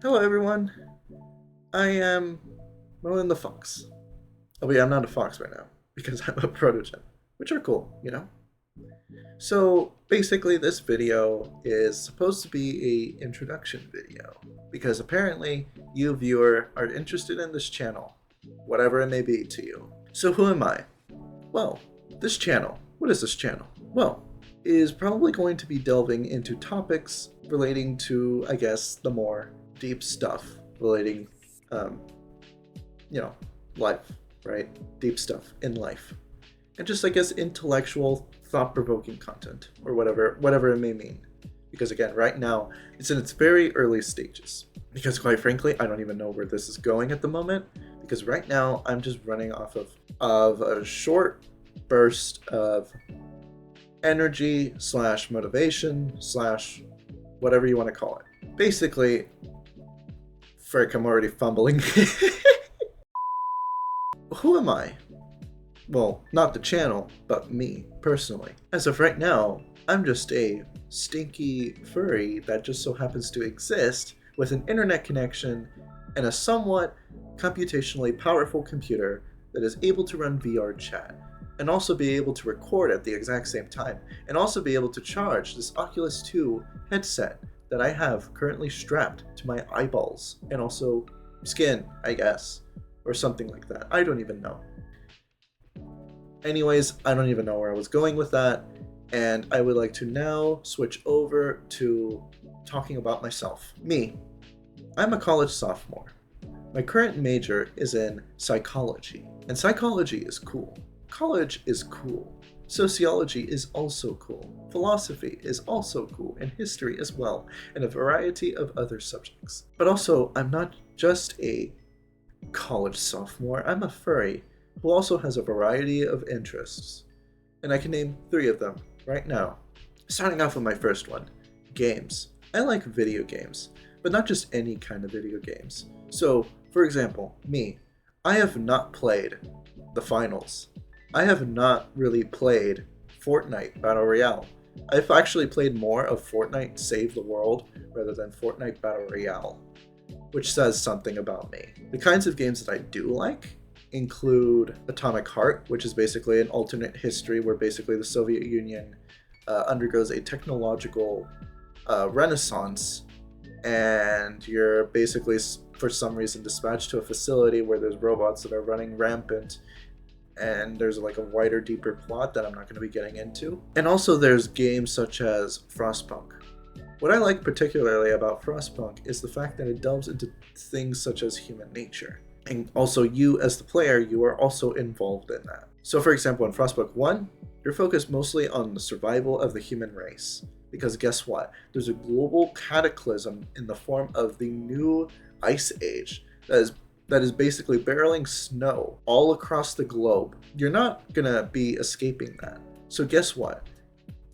Hello everyone, I am Merlin the Fox. Oh yeah, I'm not a fox right now, because I'm a protogen, which are cool, you know? So basically this video is supposed to be a introduction video, because apparently you viewer are interested in this channel, whatever it may be to you. So who am I? Well, this channel, what is this channel? Well, is probably going to be delving into topics relating to, I guess, the more deep stuff relating, um, life, right? Deep stuff in life. And just, I guess, intellectual, thought-provoking content, or whatever it may mean. Because again, right now, it's in its very early stages. Because quite frankly, I don't even know where this is going at the moment. Because right now, I'm just running off of a short burst of energy slash motivation slash whatever you want to call it. Basically, frick, I'm already fumbling. Who am I? Well, not the channel, but me, personally. As of right now, I'm just a stinky furry that just so happens to exist with an internet connection and a somewhat computationally powerful computer that is able to run VR chat, and also be able to record at the exact same time, and also be able to charge this Oculus 2 headset that I have currently strapped to my eyeballs, and also skin, I guess, or something like that. I don't even know. Anyways, I don't even know where I was going with that, and I would like to now switch over to talking about myself. Me, I'm a college sophomore. My current major is in psychology, and psychology is cool. College is cool. Sociology is also cool. Philosophy is also cool, and history as well, and a variety of other subjects. But also, I'm not just a college sophomore, I'm a furry who also has a variety of interests. And I can name 3 of them right now. Starting off with my first one, games. I like video games, but not just any kind of video games. So, for example, me, I have not played the finals. I have not really played Fortnite Battle Royale. I've actually played more of Fortnite Save the World rather than Fortnite Battle Royale, which says something about me. The kinds of games that I do like include Atomic Heart, which is basically an alternate history where basically the Soviet Union undergoes a technological renaissance, and you're basically, for some reason, dispatched to a facility where there's robots that are running rampant, and there's like a wider, deeper plot that I'm not going to be getting into. And also there's games such as Frostpunk. What I like particularly about Frostpunk is the fact that it delves into things such as human nature. And also you as the player, you are also involved in that. So for example, in Frostpunk 1, you're focused mostly on the survival of the human race. Because guess what? There's a global cataclysm in the form of the new ice age that is basically barreling snow all across the globe. You're not gonna be escaping that. So guess what?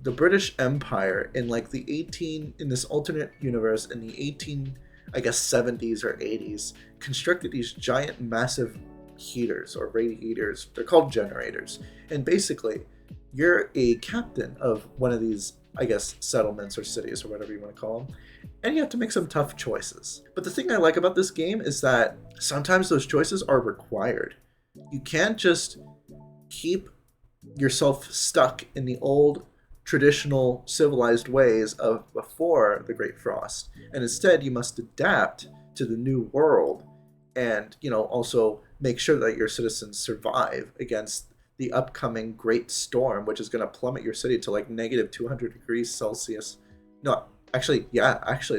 The British Empire in in this alternate universe in the 70s or 80s, constructed these giant massive heaters or radiators. They're called generators. And basically, you're a captain of one of these, settlements or cities or whatever you want to call them, and you have to make some tough choices. But the thing I like about this game is that sometimes those choices are required. You can't just keep yourself stuck in the old traditional civilized ways of before the Great Frost, and instead you must adapt to the new world and also make sure that your citizens survive against the upcoming great storm, which is going to plummet your city to like negative 200 degrees Celsius. No, actually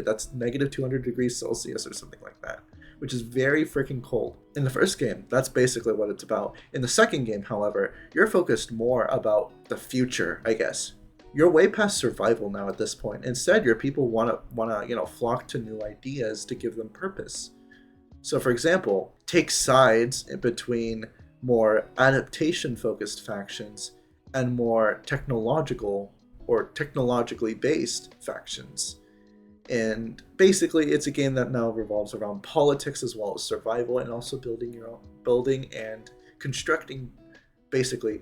that's negative 200 degrees Celsius or something like that, which is very freaking cold. In the first game, that's basically what it's about. In the second game, however, you're focused more about the future, I guess. You're way past survival now at this point. Instead, your people wanna flock to new ideas to give them purpose. So for example, take sides in between more adaptation-focused factions and more technological or technologically based factions. And basically, it's a game that now revolves around politics as well as survival, and also building and constructing basically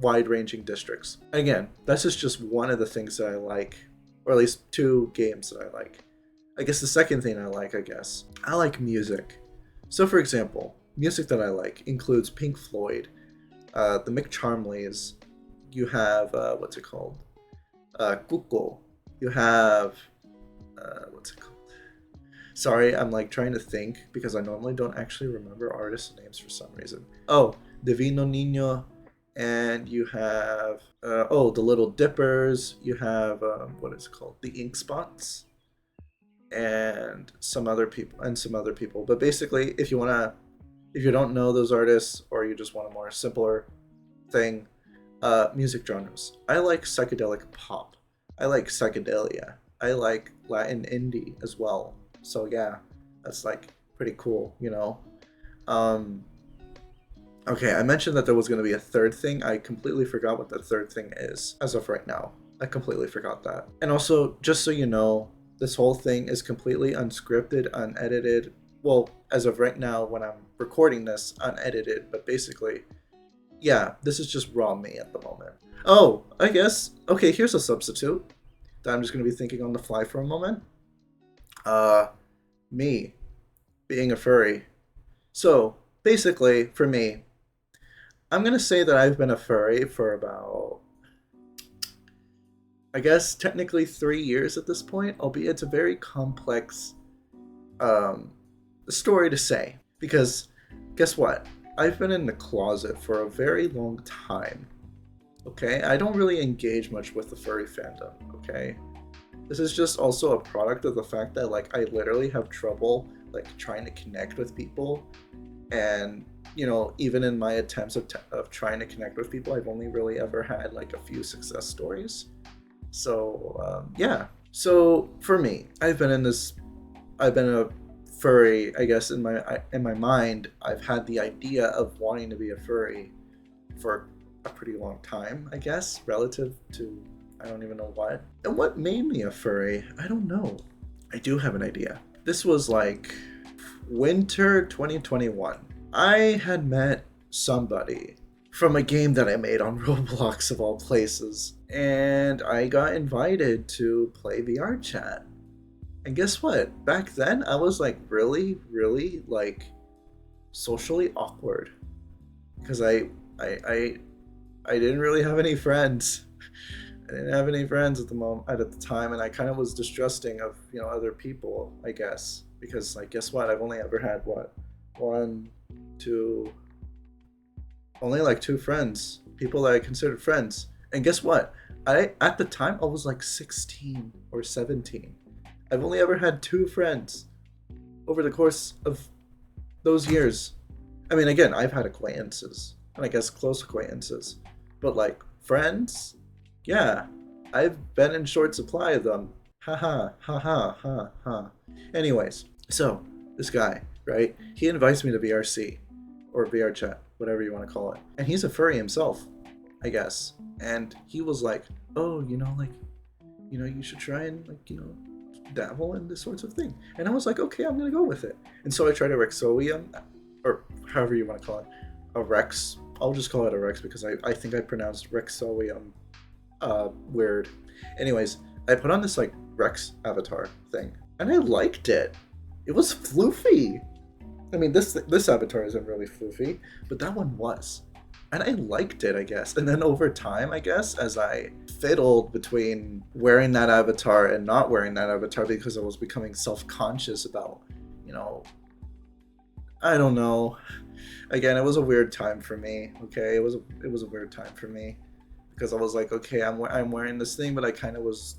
wide-ranging districts. Again, this is just one of the things that I like, or at least 2 games that I like. I guess the second thing I like music. So for example, music that I like includes Pink Floyd, the Mick Charmleys. You have what's it called? Kuko. You have what's it called? Sorry, I'm like trying to think because I normally don't actually remember artist names for some reason. Oh, Divino Nino, and you have the Little Dippers. You have what is it called? The Ink Spots, and some other people. But basically, if you don't know those artists or you just want a more simpler thing, music genres. I like psychedelic pop. I like psychedelia. I like Latin indie as well. So yeah, that's like pretty cool, you know. Um, okay, I mentioned that there was going to be a third thing. I completely forgot what the third thing is as of right now. I completely forgot that. And also, just so you know, this whole thing is completely unscripted, unedited. Well, as of right now, when I'm recording this, unedited. But basically, yeah, this is just raw me at the moment. Oh, I guess. Okay, here's a substitute that I'm just going to be thinking on the fly for a moment. Me being a furry. So, basically, for me, I'm going to say that I've been a furry for about, I guess, technically 3 years at this point, albeit it's a very complex story to say. Because, guess what? I've been in the closet for a very long time. Okay? I don't really engage much with the furry fandom. Okay? This is just also a product of the fact that, like, I literally have trouble, like, trying to connect with people. And, you know, even in my attempts of trying to connect with people, I've only really ever had, like, a few success stories. So, yeah. So, for me, I've been a furry, I guess, in my mind. I've had the idea of wanting to be a furry for a pretty long time, I guess, relative to I don't even know what. And what made me a furry? I don't know. I do have an idea. This was like winter 2021. I had met somebody from a game that I made on Roblox of all places, and I got invited to play VR chat. And guess what? Back then, I was like really, really like socially awkward because I didn't really have any friends. I didn't have any friends at the time, and I kind of was distrusting of other people, I guess, because like guess what? I've only ever had one, two, only like two friends, people that I considered friends, and guess what? At the time I was like 16 or 17. I've only ever had two friends over the course of those years. I mean, again, I've had acquaintances, and I guess close acquaintances, but like friends. Yeah, I've been in short supply of them. Ha ha, ha ha, ha ha. Anyways, so this guy, right? He invites me to VRC or VR chat, whatever you want to call it. And he's a furry himself, I guess. And he was like, oh, you should try and dabble in this sorts of thing. And I was like, okay, I'm gonna go with it. And so I tried a Rexoium, or however you want to call it, a Rex. I'll just call it a Rex because I think I pronounced Rexoium weird. Anyways, I put on this like Rex avatar thing, and I liked it. It was floofy. I mean, this avatar isn't really floofy, but that one was, and I liked it, I guess. And then over time, I guess, as I fiddled between wearing that avatar and not wearing that avatar because I was becoming self-conscious about, I don't know. Again, it was a weird time for me. Okay, it was a weird time for me. Because I was like, okay, I'm wearing this thing, but I kind of was,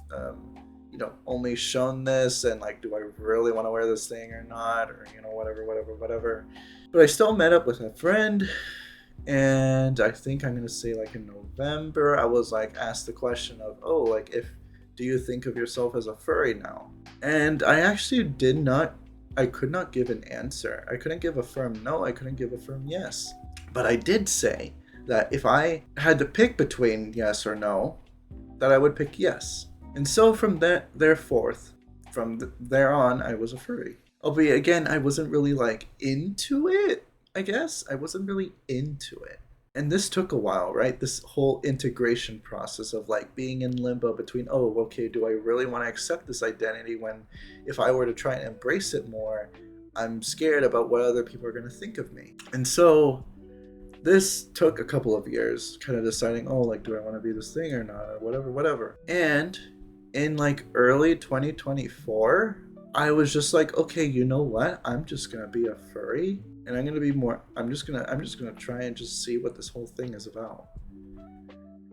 only shown this, and like, do I really want to wear this thing or not, or whatever. But I still met up with a friend, and I think I'm gonna say like in November, I was like asked the question of, oh, like do you think of yourself as a furry now? And I actually I could not give an answer. I couldn't give a firm no. I couldn't give a firm yes. But I did say that if I had to pick between yes or no, that I would pick yes. And so from there on, I was a furry. Albeit, again, I wasn't really like into it, I guess. I wasn't really into it. And this took a while, right? This whole integration process of like being in limbo between, oh, okay, do I really want to accept this identity when if I were to try and embrace it more, I'm scared about what other people are going to think of me. And so this took a couple of years kind of deciding, oh, like, do I want to be this thing or not, or whatever. And in like early 2024, I was just like, okay, you know what? I'm just going to be a furry, and I'm going to be more, I'm just going to try and just see what this whole thing is about.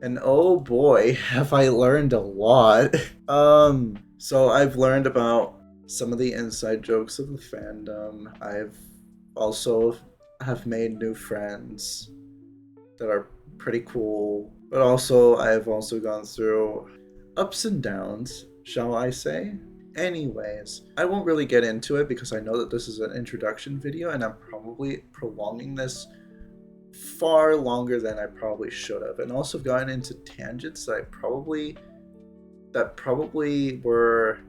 And oh boy, have I learned a lot. So I've learned about some of the inside jokes of the fandom. I've also have made new friends that are pretty cool, but also I've also gone through ups and downs, shall I say. Anyways, I won't really get into it because I know that this is an introduction video and I'm probably prolonging this far longer than I probably should have, and also gotten into tangents that probably were,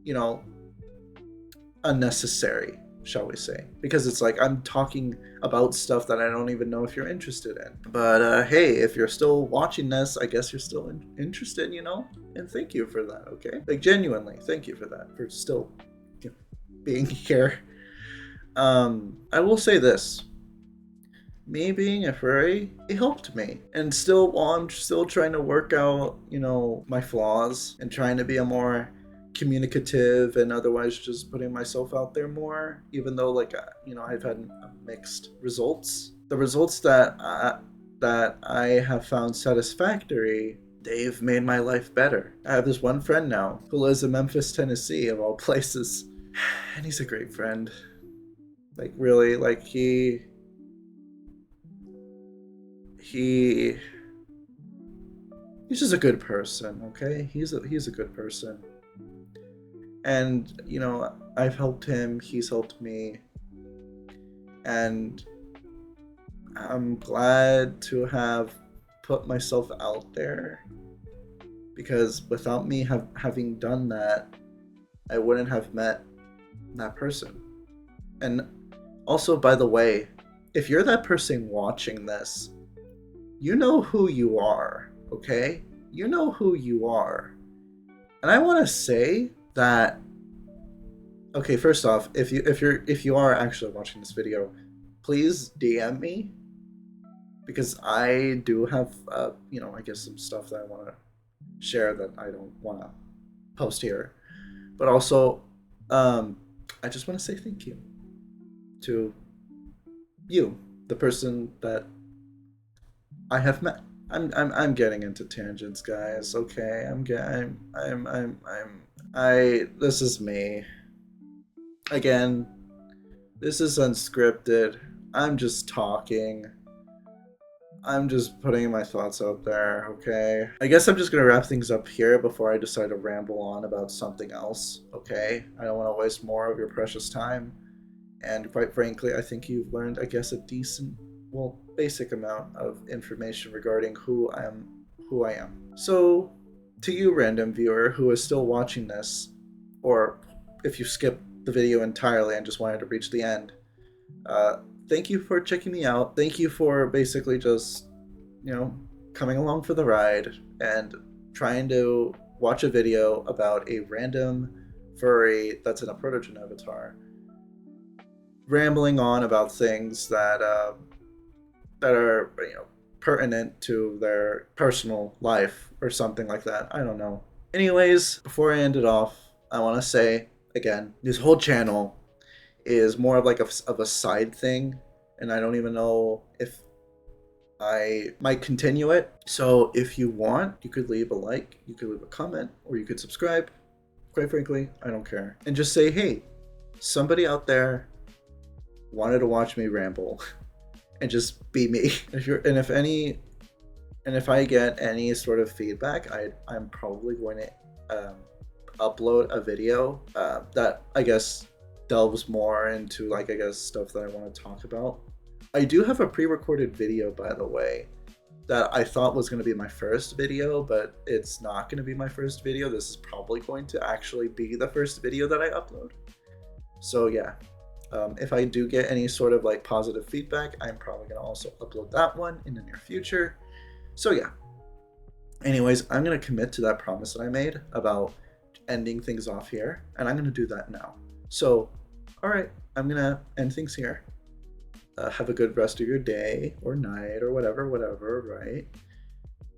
you know, unnecessary, shall we say, because it's like I'm talking about stuff that I don't even know if you're interested in. But hey, if you're still watching this, I guess you're still interested, you know, and thank you for that. Okay, like genuinely thank you for that, for still, you know, being here. I will say this: me being a furry, it helped me. And still, while I'm still trying to work out, you know, my flaws and trying to be a more communicative and otherwise just putting myself out there more, even though, like, you know, I've had mixed results. The results that I have found satisfactory, they've made my life better. I have this one friend now who lives in Memphis, Tennessee, of all places. And he's a great friend. Like, really, like, he's just a good person, okay? He's a good person. And, you know, I've helped him, he's helped me. And I'm glad to have put myself out there, because without me having done that, I wouldn't have met that person. And also, by the way, if you're that person watching this, you know who you are, okay? You know who you are. And I want to say that, okay, first off, if you are actually watching this video, please DM me, because I do have you know, I guess some stuff that I want to share that I don't want to post here. But also, I just want to say thank you to you, the person that I have met. I'm getting into tangents, guys. Okay, this is me. Again, this is unscripted. I'm just talking. I'm just putting my thoughts out there, okay? I guess I'm just gonna wrap things up here before I decide to ramble on about something else, okay? I don't want to waste more of your precious time. And quite frankly, I think you've learned, I guess, a decent, well, basic amount of information regarding who I am. So, to you, random viewer who is still watching this, or if you skipped the video entirely and just wanted to reach the end, thank you for checking me out. Thank you for basically just, you know, coming along for the ride and trying to watch a video about a random furry that's in a protogen avatar, rambling on about things that are, you know, pertinent to their personal life or something like that. I don't know. Anyways, before I end it off, I want to say again, this whole channel is more of like a side thing, and I don't even know if I might continue it. So if you want, you could leave a like, you could leave a comment, or you could subscribe. Quite frankly, I don't care. And just say, hey, somebody out there wanted to watch me ramble and just be me. If I get any sort of feedback, I'm probably going to upload a video that I guess delves more into, like, I guess stuff that I want to talk about. I do have a pre-recorded video, by the way, that I thought was going to be my first video, but it's not going to be my first video. This is probably going to actually be the first video that I upload. So yeah, If I do get any sort of like positive feedback, I'm probably going to also upload that one in the near future. So yeah. Anyways, I'm going to commit to that promise that I made about ending things off here, and I'm going to do that now. So, all right, I'm going to end things here. Have a good rest of your day or night or whatever, right?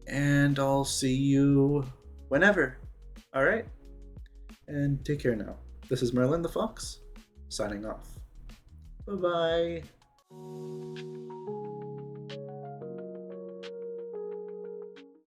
And I'll see you whenever. All right? And take care now. This is Merlin the Fox, signing off. Bye bye.